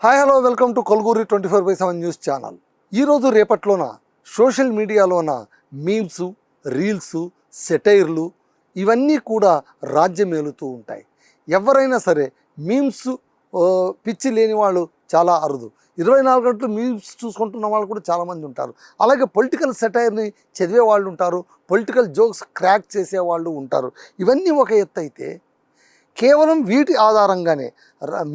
Hi hello welcome to Kolguri 24/7 news channel. ఈరోజు రేపట్లోన social మీడియాలోన మీమ్స్, రీల్స్, సెటైర్లు ఇవన్నీ కూడా రాజ్యమేలుతూ ఉంటాయి. ఎవరైనా సరే మీమ్స్ పిచ్చి లేని వాళ్ళు చాలా అరుదు. 24 గంటలు మీమ్స్ చూసుకుంటున్న వాళ్ళు కూడా చాలామంది ఉంటారు. అలాగే పొలిటికల్ సెటైర్ని చదివే వాళ్ళు ఉంటారు, పొలిటికల్ జోక్స్ క్రాక్ చేసేవాళ్ళు ఉంటారు. ఇవన్నీ ఒక ఎత్తు అయితే కేవలం వీటి ఆధారంగానే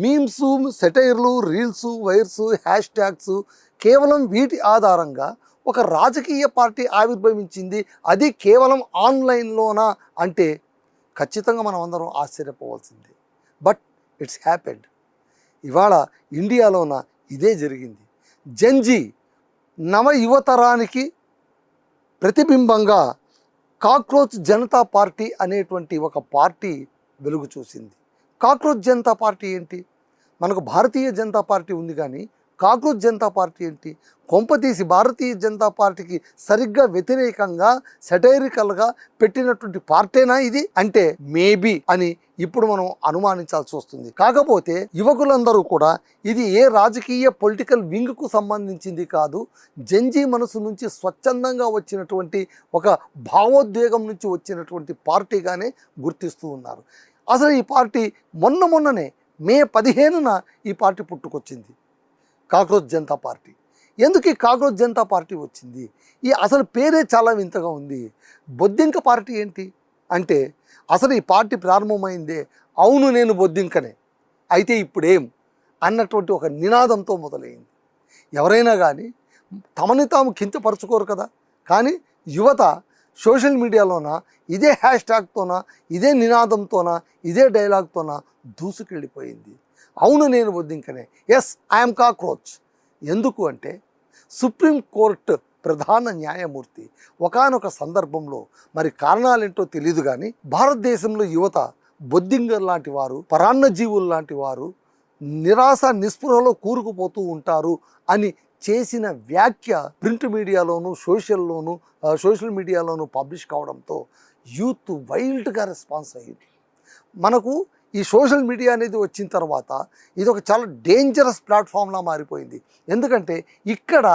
మీమ్స్, సెటైర్లు, రీల్స్, వైర్స్, హ్యాష్ ట్యాగ్స్ కేవలం వీటి ఆధారంగా ఒక రాజకీయ పార్టీ ఆవిర్భవించింది. అది కేవలం ఆన్లైన్లోనా అంటే ఖచ్చితంగా మనం అందరం ఆశ్చర్యపోవాల్సిందే. But it's happened. ఇవాళ ఇండియాలోన ఇదే జరిగింది. జెన్జీ నవ యువతరానికి ప్రతిబింబంగా కాక్రోచ్ జనతా పార్టీ అనేటువంటి ఒక పార్టీ వెలుగు చూసింది. కాక్రోచ్ జనతా పార్టీ ఏంటి? మనకు భారతీయ జనతా పార్టీ ఉంది, కానీ కాక్రోచ్ జనతా పార్టీ ఏంటి? కొంపతీసి భారతీయ జనతా పార్టీకి సరిగ్గా వ్యతిరేకంగా సెటైరికల్గా పెట్టినటువంటి పార్టీనా ఇది అంటే మేబీ అని ఇప్పుడు మనం అనుమానించాల్సి వస్తుంది. కాకపోతే యువకులందరూ కూడా ఇది ఏ రాజకీయ పొలిటికల్ వింగ్కు సంబంధించింది కాదు, జెన్జీ మనసు నుంచి స్వచ్ఛందంగా వచ్చినటువంటి ఒక భావోద్వేగం నుంచి వచ్చినటువంటి పార్టీగానే గుర్తిస్తూ ఉన్నారు. అసలు ఈ పార్టీ మొన్ననే మే 15న ఈ పార్టీ పుట్టుకొచ్చింది, కాక్రోచ్ జనతా పార్టీ. ఎందుకు ఈ కాక్రోచ్ జనతా పార్టీ వచ్చింది? ఈ అసలు పేరే చాలా వింతగా ఉంది. బొద్దింక పార్టీ ఏంటి అంటే అసలు ఈ పార్టీ ప్రారంభమైందే అవును నేను బొద్దింకనే, అయితే ఇప్పుడేం అన్నటువంటి ఒక నినాదంతో మొదలైంది. ఎవరైనా కానీ తమని తాము కించపరుచుకోరు కదా, కానీ యువత సోషల్ మీడియాలోన ఇదే హ్యాష్ ట్యాగ్తోన, ఇదే నినాదంతోన, ఇదే డైలాగ్తోన దూసుకెళ్ళిపోయింది. అవును నేను బొద్దింకనే, ఎస్ ఐఎమ్ కాక్రోచ్. ఎందుకు అంటే సుప్రీంకోర్టు ప్రధాన న్యాయమూర్తి ఒకానొక సందర్భంలో, మరి కారణాలేంటో తెలియదు కానీ, భారతదేశంలో యువత బొద్దింకర్ లాంటి వారు, పరాన్నజీవులు లాంటి వారు నిరాశ నిస్పృహలో కూరుకుపోతూ ఉంటారు అని చేసిన వ్యాఖ్య ప్రింట్ మీడియాలోను సోషల్ మీడియాలోను పబ్లిష్ కావడంతో యూత్ వైల్డ్గా రెస్పాన్స్ అయ్యింది. మనకు ఈ సోషల్ మీడియా అనేది వచ్చిన తర్వాత ఇది ఒక చాలా డేంజరస్ ప్లాట్ఫామ్లా మారిపోయింది. ఎందుకంటే ఇక్కడ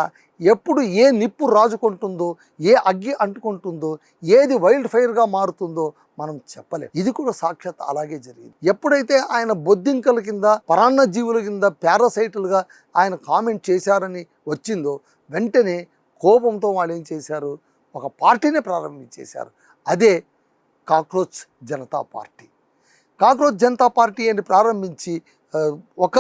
ఎప్పుడు ఏ నిప్పు రాజుకుంటుందో, ఏ అగ్గి అంటుకుంటుందో, ఏది వైల్డ్ ఫైర్గా మారుతుందో మనం చెప్పలేం. ఇది కూడా సాక్షాత్ అలాగే జరిగింది. ఎప్పుడైతే ఆయన బొద్దింకల కింద, పరాన్న జీవుల కింద, పారాసైటులుగా ఆయన కామెంట్ చేశారని వచ్చిందో వెంటనే కోపంతో వాళ్ళు ఏం చేశారు, ఒక పార్టీనే ప్రారంభించేశారు. అదే cockroach Janata party. Cockroach Janata party అని ప్రారంభించి ఒక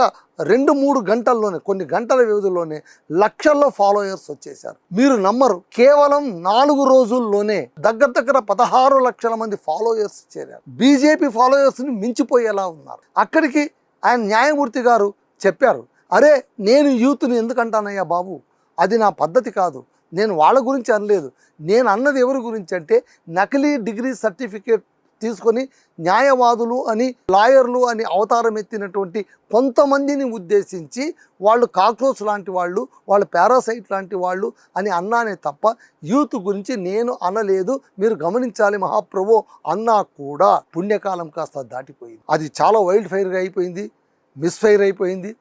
2-3 గంటల్లోనే, కొన్ని గంటల వ్యవధిలోనే లక్షల్లో ఫాలోయర్స్ వచ్చేసారు. మీరు నమ్మరు, కేవలం 4 రోజుల్లోనే దగ్గర 16 లక్షల మంది ఫాలోయర్స్ చేరారు. బీజేపీ ఫాలోయర్స్ని మించిపోయేలా ఉన్నారు. అక్కడికి ఆయన న్యాయమూర్తి గారు చెప్పారు, అరే నేను యూత్ని ఎందుకంటానయ్యా బాబు, అది నా పద్ధతి కాదు, నేను వాళ్ళ గురించి అనలేదు, నేను అన్నది ఎవరి గురించి అంటే నకిలీ డిగ్రీ సర్టిఫికేట్ తీసుకొని న్యాయవాదులు అని, లాయర్లు అని అవతారం ఎత్తినటువంటి కొంతమందిని ఉద్దేశించి వాళ్ళు కాక్రోచ్ లాంటి వాళ్ళు, వాళ్ళు పారాసైట్ లాంటి వాళ్ళు అని అన్నానే తప్ప యూత్ గురించి నేను అనలేదు, మీరు గమనించాలి మహాప్రభు అన్నా కూడా పుణ్యకాలం కాస్త దాటిపోయింది. అది చాలా వైల్డ్ ఫైర్గా అయిపోయింది, మిస్ఫైర్ అయిపోయింది.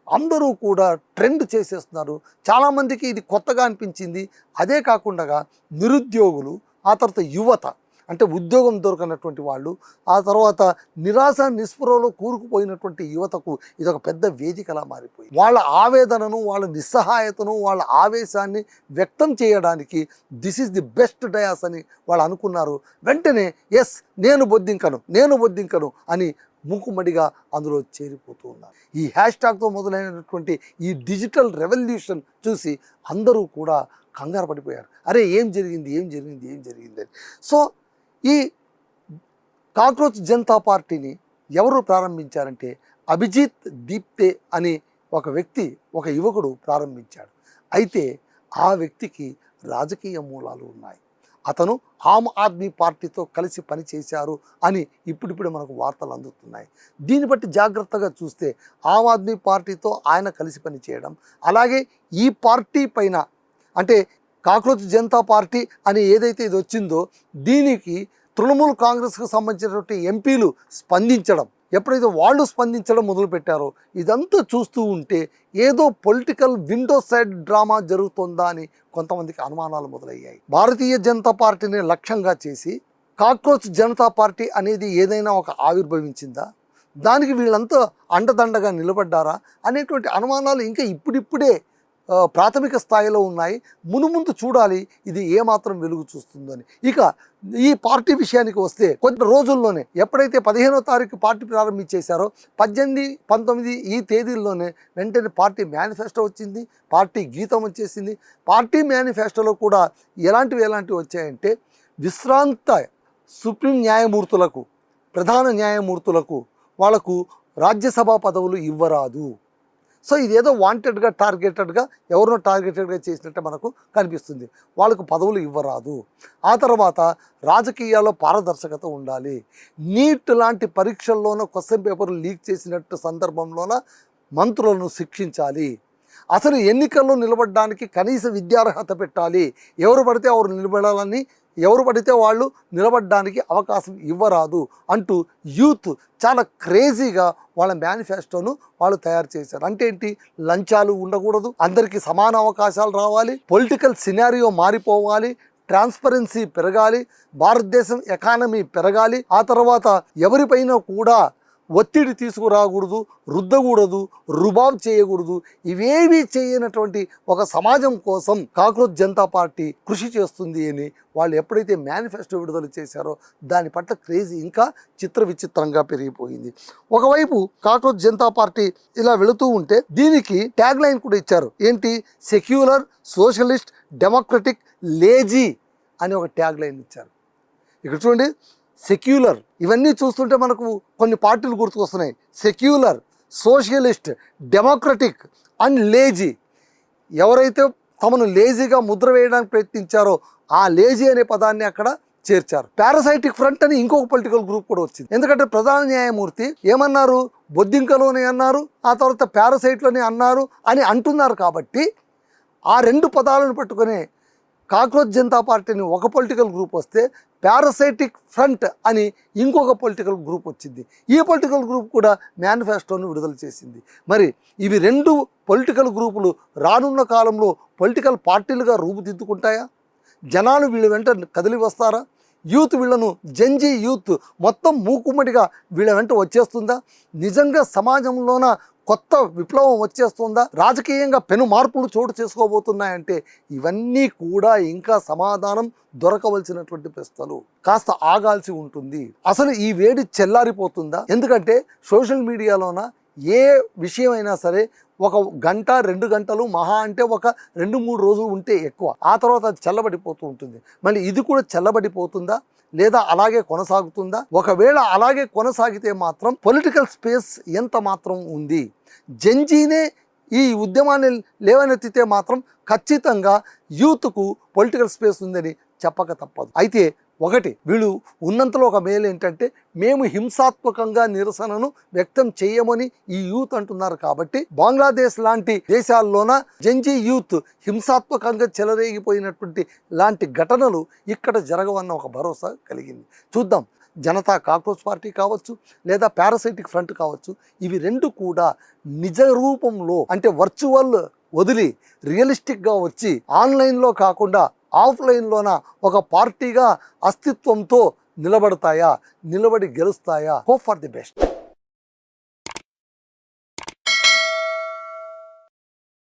అందరూ కూడా ట్రెండ్ చేసేస్తున్నారు. చాలామందికి ఇది కొత్తగా అనిపించింది. అదే కాకుండా నిరుద్యోగులు, ఆ తర్వాత యువత అంటే ఉద్యోగం దొరకనటువంటి వాళ్ళు, ఆ తర్వాత నిరాశ నిస్పృహలో కూరుకుపోయినటువంటి యువతకు ఇదొక పెద్ద వేదికలా మారిపోయింది. వాళ్ళ ఆవేదనను, వాళ్ళ నిస్సహాయతను, వాళ్ళ ఆవేశాన్ని వ్యక్తం చేయడానికి this is the best dais అని వాళ్ళు అనుకున్నారు. వెంటనే ఎస్ నేను బొద్దింకను అని మూకుమ్మడిగా అందులో చేరిపోతూ ఉన్నారు. ఈ హ్యాష్ ట్యాగ్తో మొదలైనటువంటి ఈ డిజిటల్ రెవల్యూషన్ చూసి అందరూ కూడా కంగారు పడిపోయారు. అరే ఏం జరిగింది అని. సో ఈ కాక్రోచ్ జనతా పార్టీని ఎవరు ప్రారంభించారంటే అభిజిత్ దీప్తే అని ఒక వ్యక్తి, ఒక యువకుడు ప్రారంభించాడు. అయితే ఆ వ్యక్తికి రాజకీయ మూలాలు ఉన్నాయి. అతను ఆమ్ ఆద్మీ పార్టీతో కలిసి పనిచేశారు అని ఇప్పుడిప్పుడే మనకు వార్తలు అందుతున్నాయి. దీన్ని బట్టి జాగ్రత్తగా చూస్తే ఆమ్ ఆద్మీ పార్టీతో ఆయన కలిసి పనిచేయడం, అలాగే ఈ పార్టీ పైన అంటే కాక్రోచ్ జనతా పార్టీ అని ఏదైతే ఇది వచ్చిందో దీనికి తృణమూల్ కాంగ్రెస్కు సంబంధించినటువంటి ఎంపీలు స్పందించడం, ఎప్పుడైతే వాళ్ళు స్పందించడం మొదలుపెట్టారో ఇదంతా చూస్తూ ఉంటే ఏదో పొలిటికల్ విండో సైడ్ డ్రామా జరుగుతుందా అని కొంతమందికి అనుమానాలు మొదలయ్యాయి. భారతీయ జనతా పార్టీని లక్ష్యంగా చేసి కాక్రోచ్ జనతా పార్టీ అనేది ఏదైనా ఒక ఆవిర్భవించిందా, దానికి వీళ్ళంతా అండదండగా నిలబడ్డారా అనేటువంటి అనుమానాలు ఇంకా ఇప్పుడిప్పుడే ప్రాథమిక స్థాయిలో ఉన్నాయి. మునుముందు చూడాలి ఇది ఏమాత్రం వెలుగు చూస్తుందని. ఇక ఈ పార్టీ విషయానికి వస్తే కొన్ని రోజుల్లోనే ఎప్పుడైతే 15వ తారీఖు పార్టీ ప్రారంభించేశారో 18, 19 ఈ తేదీల్లోనే వెంటనే పార్టీ మేనిఫెస్టో వచ్చింది, పార్టీ గీతం వచ్చేసింది. పార్టీ మేనిఫెస్టోలో కూడా ఎలాంటివి వచ్చాయంటే విశ్రాంత సుప్రీం న్యాయమూర్తులకు, ప్రధాన న్యాయమూర్తులకు వాళ్లకు రాజ్యసభ పదవులు ఇవ్వరాదు. సో ఇదేదో వాంటెడ్గా టార్గెటెడ్గా ఎవరినో టార్గెటెడ్గా చేసినట్టే మనకు కనిపిస్తుంది. వాళ్ళకు పదవులు ఇవ్వరాదు. ఆ తర్వాత రాజకీయాల్లో పారదర్శకత ఉండాలి. నీట్ లాంటి పరీక్షల్లోనూ క్వశ్చన్ పేపర్లు లీక్ చేసినట్టు సందర్భంలోన మంత్రులను శిక్షించాలి. అసలు ఎన్నికల్లో నిలబడడానికి కనీస విద్యార్హత పెట్టాలి. ఎవరు పడితే ఎవరు నిలబడాలని, ఎవరు పడితే వాళ్ళు నిలబడడానికి అవకాశం ఇవ్వరాదు అంటూ యూత్ చాలా క్రేజీగా వాళ్ళ మేనిఫెస్టోను వాళ్ళు తయారు చేశారు. అంటే ఏంటి, లంచాలు ఉండకూడదు, అందరికీ సమాన అవకాశాలు రావాలి, పొలిటికల్ సినారియో మారిపోవాలి, ట్రాన్స్పరెన్సీ పెరగాలి, భారతదేశం ఎకానమీ పెరగాలి, ఆ తర్వాత ఎవరిపైన కూడా ఒత్తిడి తీసుకురాకూడదు, రుద్దకూడదు, రుబాబ్ చేయకూడదు. ఇవేవి చేయనటువంటి ఒక సమాజం కోసం కాక్రోచ్ జనతా పార్టీ కృషి చేస్తుంది అని వాళ్ళు ఎప్పుడైతే మేనిఫెస్టో విడుదల చేశారో దాని పట్ల క్రేజీ ఇంకా విచిత్రంగా పెరిగిపోయింది. ఒకవైపు కాక్రోచ్ జనతా పార్టీ ఇలా వెళుతూ ఉంటే దీనికి ట్యాగ్ లైన్ కూడా ఇచ్చారు. ఏంటి, సెక్యులర్, సోషలిస్ట్, డెమోక్రటిక్, లేజీ అని ఒక ట్యాగ్ లైన్ ఇచ్చారు. ఇక్కడ చూడండి, సెక్యులర్, ఇవన్నీ చూస్తుంటే మనకు కొన్ని పార్టీలు గుర్తుకొస్తున్నాయి. Secular, socialist, democratic and lazy. ఎవరైతే తమను లేజీగా ముద్ర వేయడానికి ప్రయత్నించారో ఆ లేజీ అనే పదాన్ని అక్కడ చేర్చారు. పారాసైటిక్ ఫ్రంట్ అని ఇంకొక పొలిటికల్ గ్రూప్ కూడా వచ్చింది. ఎందుకంటే ప్రధాన న్యాయమూర్తి ఏమన్నారు, బొద్దింకలోని అన్నారు, ఆ తర్వాత పారాసైట్లని అన్నారు అని అంటున్నారు. కాబట్టి ఆ రెండు పదాలను పట్టుకునే కాక్రోచ్ జనతా పార్టీని ఒక పొలిటికల్ గ్రూప్ వస్తే పారాసైటిక్ ఫ్రంట్ అని ఇంకొక పొలిటికల్ గ్రూప్ వచ్చింది. ఈ పొలిటికల్ గ్రూప్ కూడా మేనిఫెస్టోను విడుదల చేసింది. మరి ఇవి రెండు పొలిటికల్ గ్రూపులు రానున్న కాలంలో పొలిటికల్ పార్టీలుగా రూపుదిద్దుకుంటాయా? జనాలు వీళ్ళ వెంట కదిలి వస్తారా? యూత్ వీళ్ళను, జంజీ యూత్ మొత్తం మూకుమ్మడిగా వీళ్ళ వెంట వచ్చేస్తుందా? నిజంగా సమాజంలోన కొత్త విప్లవం వచ్చేస్తుందా? రాజకీయంగా పెను మార్పులు చోటు చేసుకోబోతున్నాయంటే ఇవన్నీ కూడా ఇంకా సమాధానం దొరకవలసినటువంటి ప్రశ్నలు. కాస్త ఆగాల్సి ఉంటుంది. అసలు ఈ వేడి చెల్లారిపోతుందా? ఎందుకంటే సోషల్ మీడియాలోన ఏ విషయమైనా సరే ఒక గంట 2 గంటలు మహా అంటే ఒక 2-3 రోజులు ఉంటే ఎక్కువ, ఆ తర్వాత అది చల్లబడిపోతూ ఉంటుంది. మళ్ళీ ఇది కూడా చల్లబడిపోతుందా లేదా అలాగే కొనసాగుతుందా? ఒకవేళ అలాగే కొనసాగితే మాత్రం పొలిటికల్ స్పేస్ ఎంత మాత్రం ఉంది? జంజీనే ఈ ఉద్యమాన్ని లేవనెత్తితే మాత్రం ఖచ్చితంగా యూత్కు పొలిటికల్ స్పేస్ ఉందని చెప్పక తప్పదు. అయితే ఒకటి, వీళ్ళు ఉన్నంతలో ఒక మేలు ఏంటంటే మేము హింసాత్మకంగా నిరసనను వ్యక్తం చేయమని ఈ యూత్ అంటున్నారు. కాబట్టి బంగ్లాదేశ్ లాంటి దేశాల్లోన జంజీ యూత్ హింసాత్మకంగా చెలరేగిపోయినటువంటి లాంటి ఘటనలు ఇక్కడ జరగవన్న ఒక భరోసా కలిగింది. చూద్దాం, జనతా కాక్రోచ్ పార్టీ కావచ్చు లేదా పారాసైటిక్ ఫ్రంట్ కావచ్చు, ఇవి రెండు కూడా నిజ రూపంలో అంటే వర్చువల్ వదిలి రియలిస్టిక్గా వచ్చి ఆన్లైన్లో కాకుండా ఆఫ్లైన్లోన ఒక పార్టీగా అస్తిత్వంతో నిలబడతాయా, నిలబడి గెలుస్తాయా? Hope for the best.